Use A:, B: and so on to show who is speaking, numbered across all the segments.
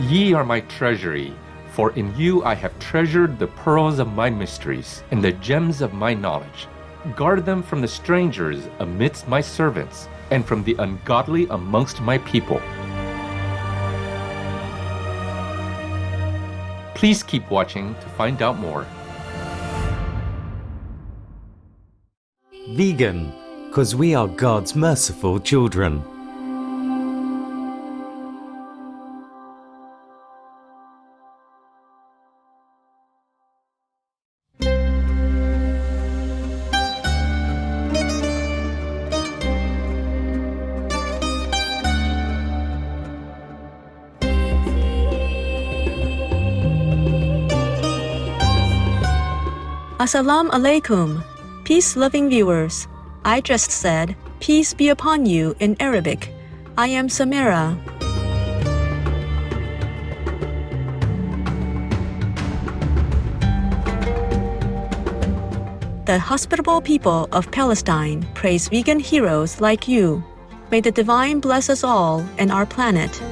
A: Ye are my treasury, for in you I have treasured the pearls of my mysteries and the gems of my knowledge. Guard them from the strangers amidst my servants, and from the ungodly amongst my people. Please keep watching to find out more.
B: Vegan, 'cause we are God's merciful children.
C: Assalamu alaikum, peace-loving viewers. I just said, peace be upon you in Arabic. I am Samira. The hospitable people of Palestine praise vegan heroes like you. May the divine bless us all and our planet.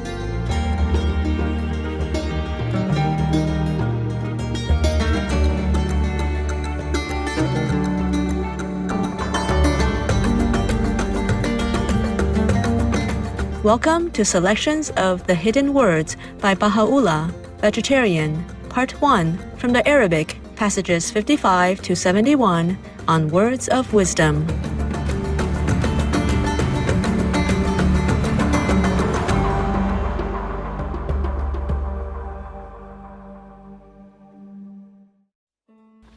C: Welcome to selections of The Hidden Words by Bahá'u'lláh, Vegetarian, Part 1, from the Arabic, passages 55 to 71, on Words of Wisdom.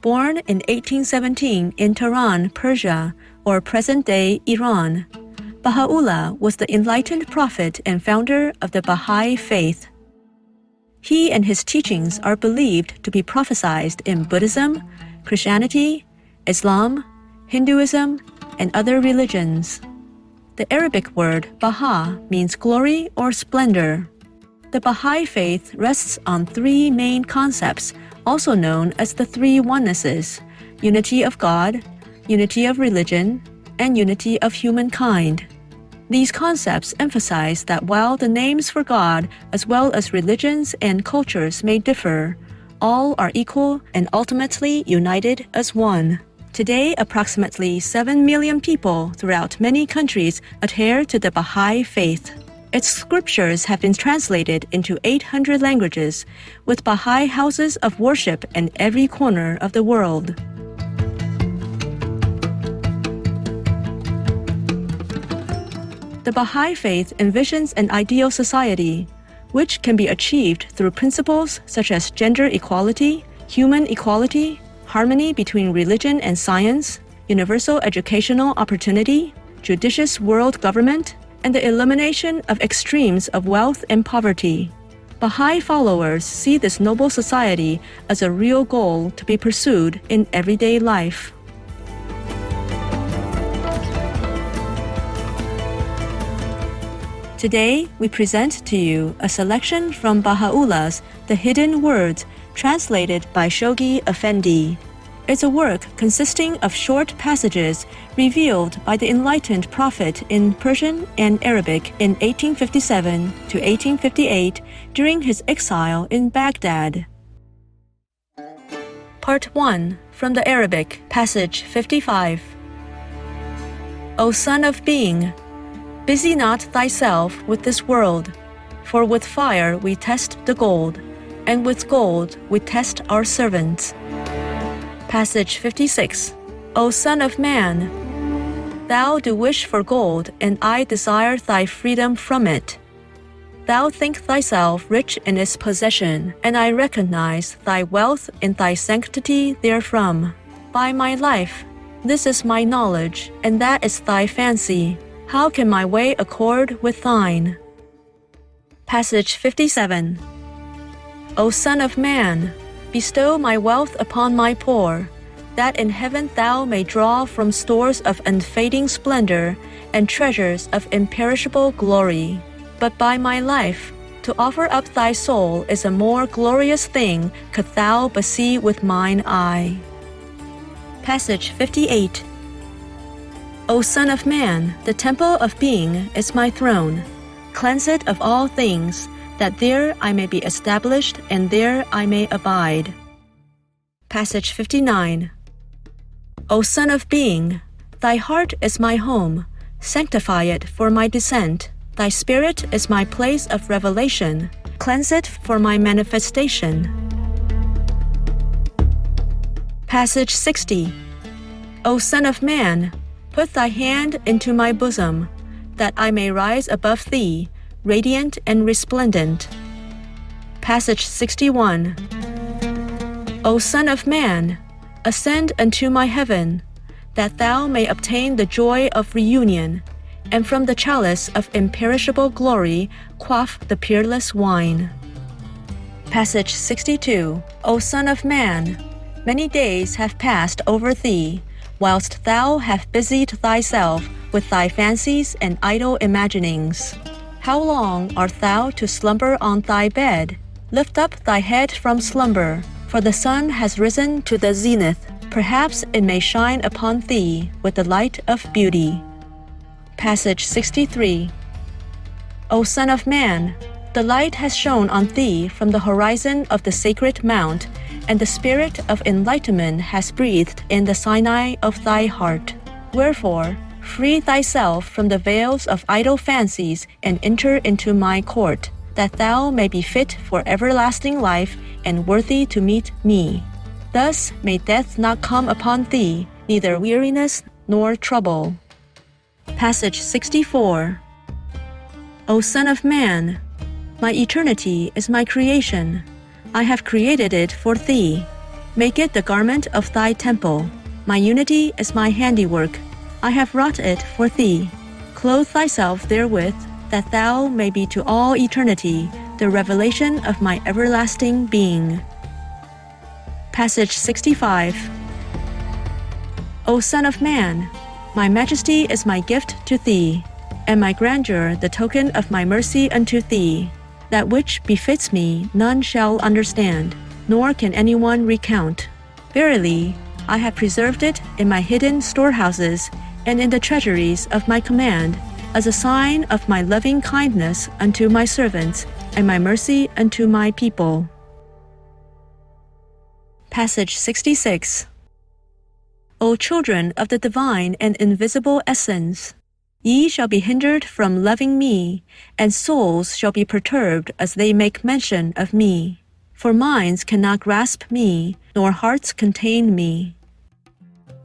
C: Born in 1817 in Tehran, Persia, or present-day Iran, Bahá'u'lláh was the enlightened prophet and founder of the Bahá'i Faith. He and his teachings are believed to be prophesied in Buddhism, Christianity, Islam, Hinduism, and other religions. The Arabic word Baha means glory or splendor. The Bahá'i Faith rests on three main concepts, also known as the three onenesses: unity of God, unity of religion, and unity of humankind. These concepts emphasize that while the names for God, as well as religions and cultures, may differ, all are equal and ultimately united as one. Today, approximately 7 million people throughout many countries adhere to the Bahá'i Faith. Its scriptures have been translated into 800 languages, with Bahá'i houses of worship in every corner of the world. The Bahá'i Faith envisions an ideal society, which can be achieved through principles such as gender equality, human equality, harmony between religion and science, universal educational opportunity, judicious world government, and the elimination of extremes of wealth and poverty. Bahá'i followers see this noble society as a real goal to be pursued in everyday life. Today, we present to you a selection from Bahá'u'llah's The Hidden Words, translated by Shoghi Effendi. It's a work consisting of short passages revealed by the enlightened prophet in Persian and Arabic in 1857 to 1858 during his exile in Baghdad. Part 1, from the Arabic, passage 55. O son of being, busy not thyself with this world, for with fire we test the gold, and with gold we test our servants. Passage 56. O son of man, thou do wish for gold, and I desire thy freedom from it. Thou think thyself rich in its possession, and I recognize thy wealth in thy sanctity therefrom. By my life, this is my knowledge, and that is thy fancy. How can my way accord with thine? Passage 57. O son of man, bestow my wealth upon my poor, that in heaven thou may draw from stores of unfading splendor and treasures of imperishable glory. But by my life, to offer up thy soul is a more glorious thing could thou but see with mine eye. Passage 58. O son of man, the temple of being is my throne. Cleanse it of all things, that there I may be established and there I may abide. Passage 59. O Son of Being, thy heart is my home, sanctify it for my descent. Thy spirit is my place of revelation, cleanse it for my manifestation. Passage 60. O Son of Man, put thy hand into my bosom, that I may rise above thee, radiant and resplendent. Passage 61. O Son of Man, ascend unto my heaven, that thou may obtain the joy of reunion, and from the chalice of imperishable glory quaff the peerless wine. Passage 62. O Son of Man, many days have passed over thee, whilst thou hast busied thyself with thy fancies and idle imaginings. How long art thou to slumber on thy bed? Lift up thy head from slumber, for the sun has risen to the zenith. Perhaps it may shine upon thee with the light of beauty. Passage 63. O Son of Man, the light has shone on thee from the horizon of the sacred mount, and the spirit of enlightenment has breathed in the Sinai of thy heart. Wherefore, free thyself from the veils of idle fancies and enter into my court, that thou may be fit for everlasting life and worthy to meet me. Thus may death not come upon thee, neither weariness nor trouble. Passage 64. O Son of Man, my eternity is my creation. I have created it for thee. Make it the garment of thy temple. My unity is my handiwork. I have wrought it for thee. Clothe thyself therewith, that thou may be to all eternity the revelation of my everlasting being. Passage 65. O Son of Man, my majesty is my gift to thee, and my grandeur the token of my mercy unto thee. That which befits me none shall understand, nor can anyone recount. Verily, I have preserved it in my hidden storehouses and in the treasuries of my command, as a sign of my loving kindness unto my servants and my mercy unto my people. Passage 66. O children of the divine and invisible essence, ye shall be hindered from loving me, and souls shall be perturbed as they make mention of me. For minds cannot grasp me, nor hearts contain me.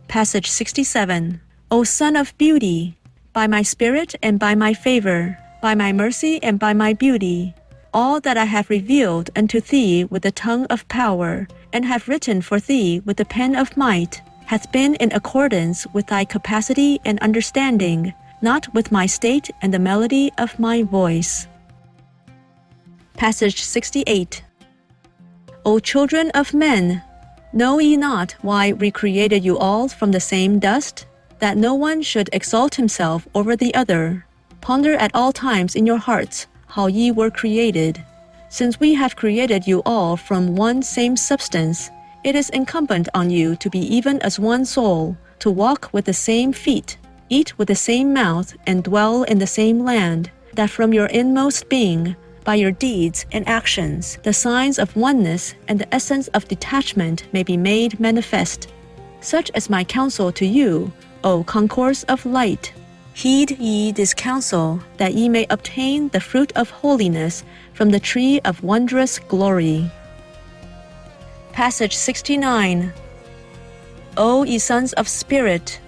C: Passage 67. O Son of Beauty, by my spirit and by my favor, by my mercy and by my beauty, all that I have revealed unto thee with the tongue of power, and have written for thee with the pen of might, hath been in accordance with thy capacity and understanding, not with my state and the melody of my voice. Passage 68. O children of men, know ye not why we created you all from the same dust? That no one should exalt himself over the other. Ponder at all times in your hearts how ye were created. Since we have created you all from one same substance, it is incumbent on you to be even as one soul, to walk with the same feet, eat with the same mouth, and dwell in the same land, that from your inmost being, by your deeds and actions, the signs of oneness and the essence of detachment may be made manifest. Such is my counsel to you, O concourse of light. Heed ye this counsel, that ye may obtain the fruit of holiness from the tree of wondrous glory. Passage 69. O ye sons of spirit,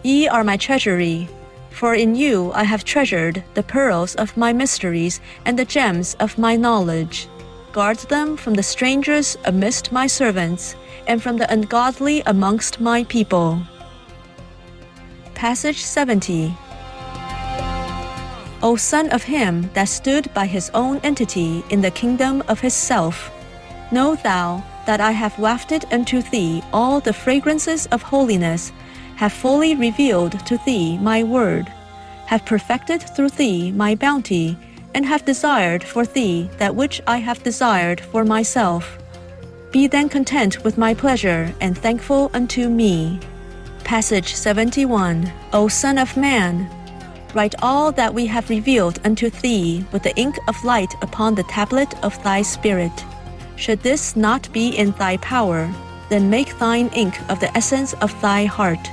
C: ye are my treasury, for in you I have treasured the pearls of my mysteries and the gems of my knowledge. Guard them from the strangers amidst my servants, and from the ungodly amongst my people. Passage 70. O Son of him that stood by his own entity in the kingdom of his self, know thou that I have wafted unto thee all the fragrances of holiness, have fully revealed to thee my word, have perfected through thee my bounty, and have desired for thee that which I have desired for myself. Be then content with my pleasure and thankful unto me. Passage 71. O Son of Man, write all that we have revealed unto thee with the ink of light upon the tablet of thy spirit. Should this not be in thy power, then make thine ink of the essence of thy heart.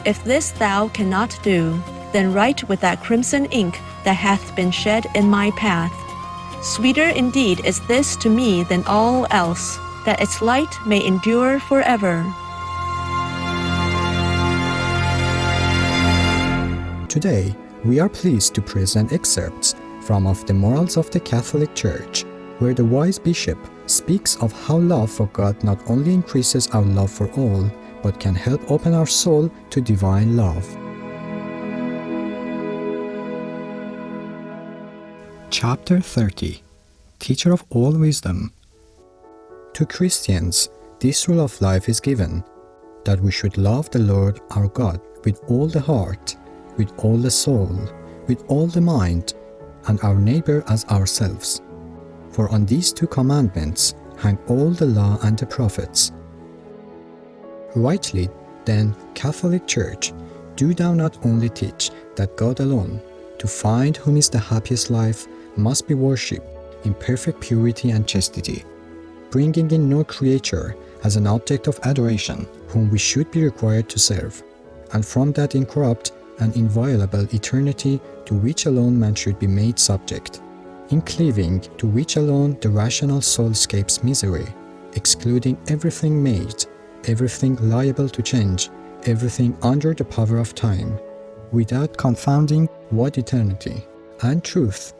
C: If this thou cannot do, then write with that crimson ink that hath been shed in my path. Sweeter indeed is this to me than all else, that its light may endure forever.
D: Today, we are pleased to present excerpts from of the Morals of the Catholic Church, where the wise bishop speaks of how love for God not only increases our love for all, but can help open our soul to divine love. Chapter 30. Teacher of all wisdom. To Christians, this rule of life is given, that we should love the Lord our God with all the heart, with all the soul, with all the mind, and our neighbor as ourselves. For on these two commandments hang all the law and the prophets. Rightly, then, Catholic Church, do thou not only teach that God alone, to find whom is the happiest life, must be worshipped in perfect purity and chastity, bringing in no creature as an object of adoration whom we should be required to serve, and from that incorrupt and inviolable eternity to which alone man should be made subject, in cleaving to which alone the rational soul escapes misery, excluding everything made, everything liable to change, everything under the power of time, without confounding what eternity and truth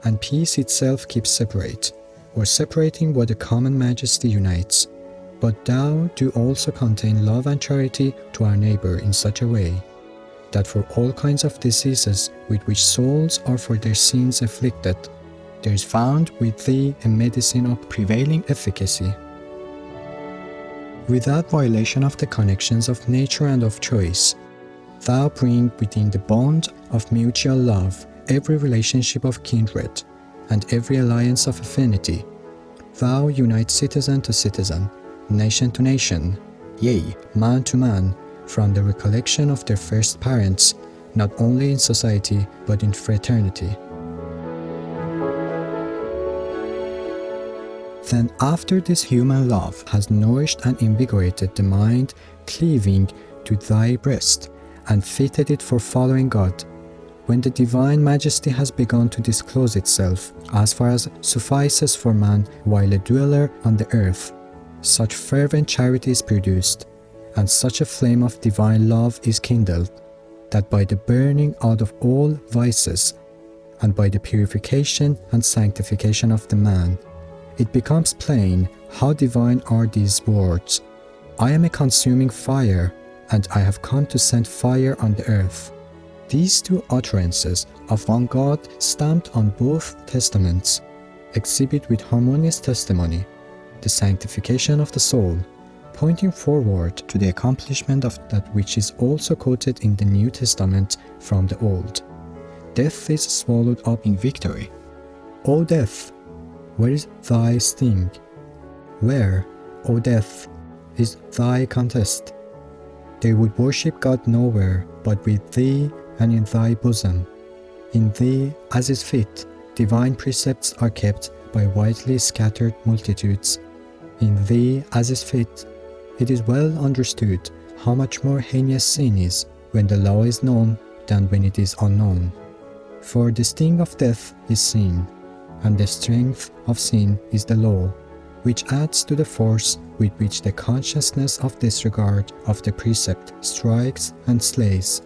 D: and peace itself keeps separate, or separating what the common majesty unites. But thou do also contain love and charity to our neighbor in such a way, that for all kinds of diseases with which souls are for their sins afflicted, there is found with thee a medicine of prevailing efficacy. Without violation of the connections of nature and of choice, thou bring within the bond of mutual love every relationship of kindred and every alliance of affinity. Thou unite citizen to citizen, nation to nation, yea, man to man, from the recollection of their first parents, not only in society but in fraternity. Then after this human love has nourished and invigorated the mind, cleaving to thy breast, and fitted it for following God, when the divine majesty has begun to disclose itself, as far as suffices for man while a dweller on the earth, such fervent charity is produced, and such a flame of divine love is kindled, that by the burning out of all vices, and by the purification and sanctification of the man, it becomes plain how divine are these words, I am a consuming fire, and I have come to send fire on the earth. These two utterances of one God stamped on both testaments exhibit with harmonious testimony the sanctification of the soul, pointing forward to the accomplishment of that which is also quoted in the New Testament from the Old. Death is swallowed up in victory. O death, where is thy sting? Where, O death, is thy contest? They would worship God nowhere but with thee and in thy bosom. In thee, as is fit, divine precepts are kept by widely scattered multitudes. In thee, as is fit, it is well understood how much more heinous sin is when the law is known than when it is unknown. For the sting of death is sin, and the strength of sin is the law, which adds to the force with which the consciousness of disregard of the precept strikes and slays.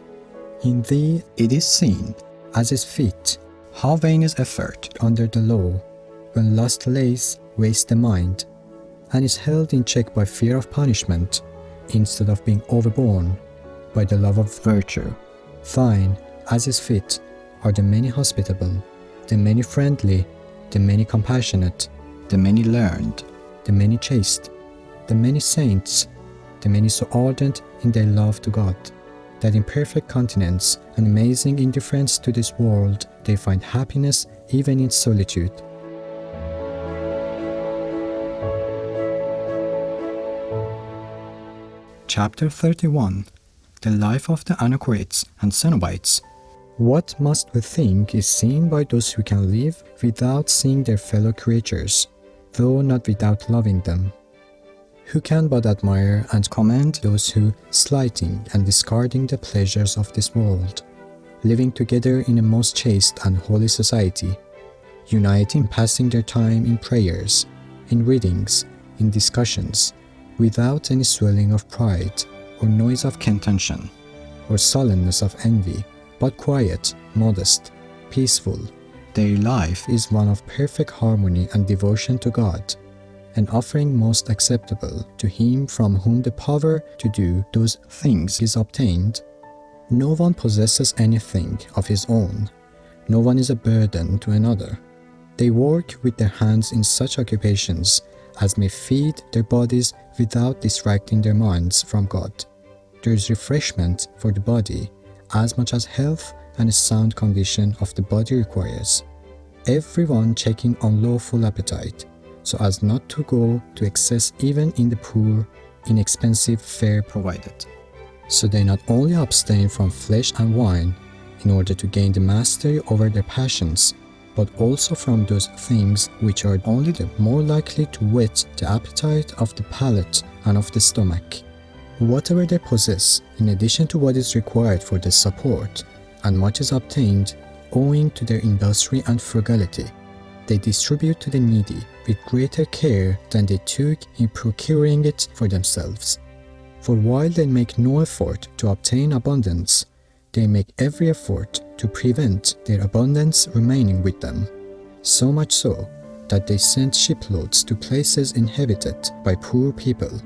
D: In thee it is seen, as is fit, how vain is effort under the law, when lust lays waste the mind, and is held in check by fear of punishment, instead of being overborne by the love of virtue. Thine, as is fit, are the many hospitable, the many friendly, the many compassionate, the many learned, the many chaste, the many saints, the many so ardent in their love to God, that in perfect continence and amazing indifference to this world they find happiness even in solitude. Chapter 31. The Life of the Anachoretes and Cenobites. What must we think is seen by those who can live without seeing their fellow creatures, though not without loving them? Who can but admire and commend those who, slighting and discarding the pleasures of this world, living together in a most chaste and holy society, uniting, passing their time in prayers, in readings, in discussions, without any swelling of pride, or noise of contention, or sullenness of envy, but quiet, modest, peaceful. Their life is one of perfect harmony and devotion to God, an offering most acceptable to Him from whom the power to do those things is obtained. No one possesses anything of his own. No one is a burden to another. They work with their hands in such occupations as may feed their bodies without distracting their minds from God. There is refreshment for the body as much as health and a sound condition of the body requires. Everyone checking unlawful appetite, so as not to go to excess even in the poor, inexpensive fare provided. So they not only abstain from flesh and wine in order to gain the mastery over their passions, but also from those things which are only the more likely to whet the appetite of the palate and of the stomach. Whatever they possess, in addition to what is required for their support, and much is obtained owing to their industry and frugality, they distribute to the needy with greater care than they took in procuring it for themselves. For while they make no effort to obtain abundance, they make every effort to prevent their abundance remaining with them, so much so that they send shiploads to places inhabited by poor people.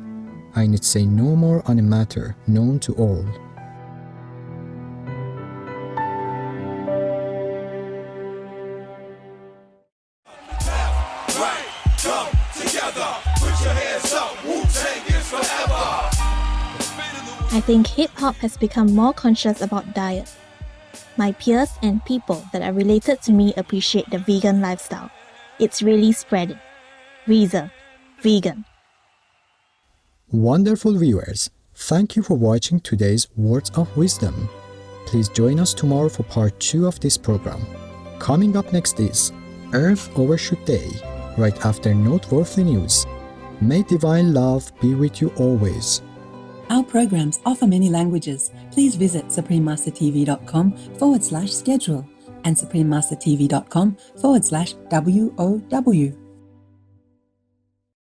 D: I need say no more on a matter known to all.
E: I think hip-hop has become more conscious about diet. My peers and people that are related to me appreciate the vegan lifestyle. It's really spreading. Reason, vegan.
D: Wonderful viewers, thank you for watching today's Words of Wisdom. Please join us tomorrow for part 2 of this program. Coming up next is Earth Overshoot Day, right after noteworthy news. May divine love be with you always.
F: Our programs offer many languages. Please visit suprememastertv.com/schedule and suprememastertv.com/WOW.